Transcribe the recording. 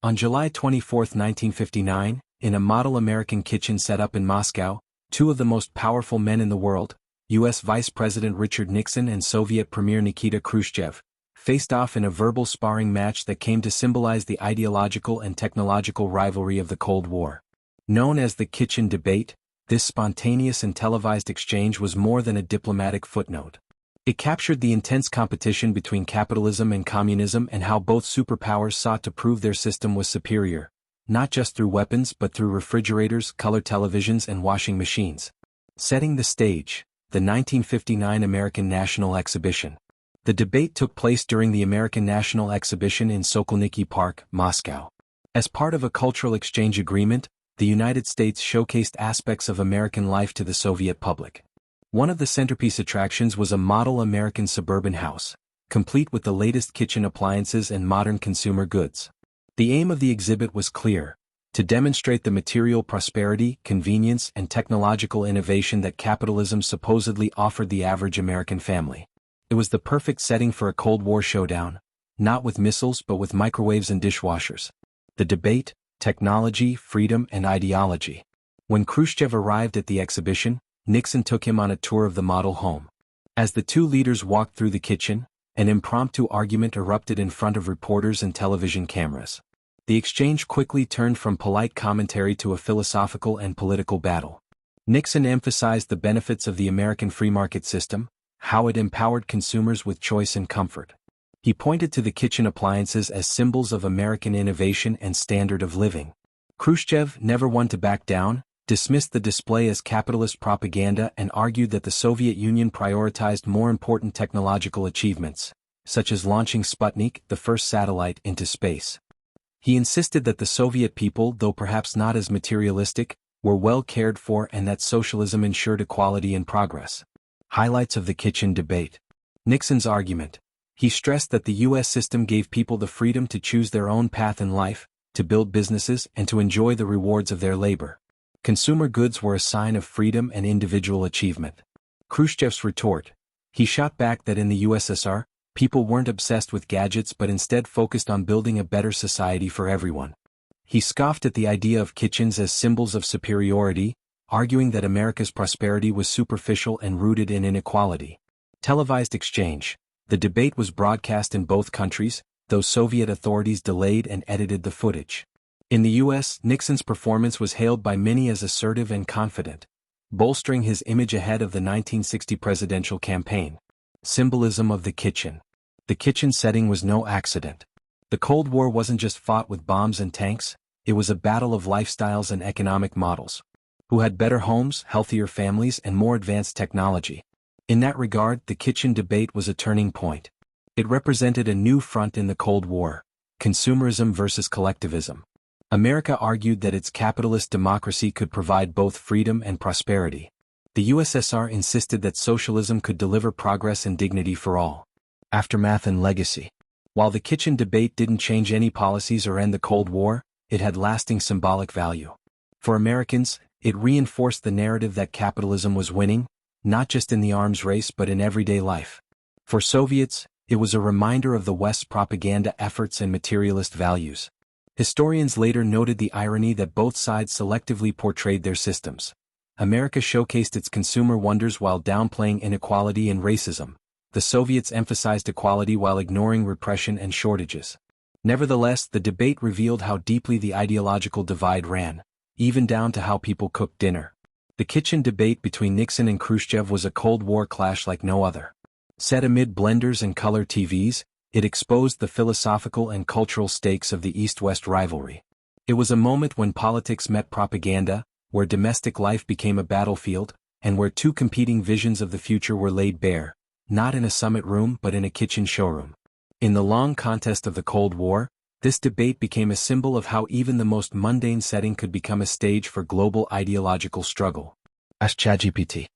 On July 24, 1959, in a model American kitchen set up in Moscow, two of the most powerful men in the world, U.S. Vice President Richard Nixon and Soviet Premier Nikita Khrushchev, faced off in a verbal sparring match that came to symbolize the ideological and technological rivalry of the Cold War. Known as the kitchen debate, this spontaneous and televised exchange was more than a diplomatic footnote. It captured the intense competition between capitalism and communism and how both superpowers sought to prove their system was superior, not just through weapons but through refrigerators, color televisions and washing machines. Setting the stage, the 1959 American National Exhibition. The debate took place during the American National Exhibition in Sokolniki Park, Moscow. As part of a cultural exchange agreement, the United States showcased aspects of American life to the Soviet public. One of the centerpiece attractions was a model American suburban house, complete with the latest kitchen appliances and modern consumer goods. The aim of the exhibit was clear: to demonstrate the material prosperity, convenience, and technological innovation that capitalism supposedly offered the average American family. It was the perfect setting for a Cold War showdown, not with missiles but with microwaves and dishwashers. The debate: technology, freedom, and ideology. When Khrushchev arrived at the exhibition, Nixon took him on a tour of the model home. As the two leaders walked through the kitchen, an impromptu argument erupted in front of reporters and television cameras. The exchange quickly turned from polite commentary to a philosophical and political battle. Nixon emphasized the benefits of the American free market system, how it empowered consumers with choice and comfort. He pointed to the kitchen appliances as symbols of American innovation and standard of living. Khrushchev, never one to back down, dismissed the display as capitalist propaganda and argued that the Soviet Union prioritized more important technological achievements, such as launching Sputnik, the first satellite, into space. He insisted that the Soviet people, though perhaps not as materialistic, were well cared for and that socialism ensured equality and progress. Highlights of the kitchen debate. Nixon's argument. He stressed that the U.S. system gave people the freedom to choose their own path in life, to build businesses, and to enjoy the rewards of their labor. Consumer goods were a sign of freedom and individual achievement. Khrushchev's retort. He shot back that in the USSR, people weren't obsessed with gadgets but instead focused on building a better society for everyone. He scoffed at the idea of kitchens as symbols of superiority, arguing that America's prosperity was superficial and rooted in inequality. Televised exchange. The debate was broadcast in both countries, though Soviet authorities delayed and edited the footage. In the U.S., Nixon's performance was hailed by many as assertive and confident, bolstering his image ahead of the 1960 presidential campaign. Symbolism of the kitchen. The kitchen setting was no accident. The Cold War wasn't just fought with bombs and tanks, it was a battle of lifestyles and economic models. Who had better homes, healthier families, and more advanced technology? In that regard, the kitchen debate was a turning point. It represented a new front in the Cold War: consumerism versus collectivism. America argued that its capitalist democracy could provide both freedom and prosperity. The USSR insisted that socialism could deliver progress and dignity for all. Aftermath and legacy. While the kitchen debate didn't change any policies or end the Cold War, it had lasting symbolic value. For Americans, it reinforced the narrative that capitalism was winning, not just in the arms race but in everyday life. For Soviets, it was a reminder of the West's propaganda efforts and materialist values. Historians later noted the irony that both sides selectively portrayed their systems. America showcased its consumer wonders while downplaying inequality and racism. The Soviets emphasized equality while ignoring repression and shortages. Nevertheless, the debate revealed how deeply the ideological divide ran, even down to how people cooked dinner. The kitchen debate between Nixon and Khrushchev was a Cold War clash like no other. Set amid blenders and color TVs, it exposed the philosophical and cultural stakes of the East-West rivalry. It was a moment when politics met propaganda, where domestic life became a battlefield, and where two competing visions of the future were laid bare, not in a summit room but in a kitchen showroom. In the long contest of the Cold War, this debate became a symbol of how even the most mundane setting could become a stage for global ideological struggle. Ask ChatGPT.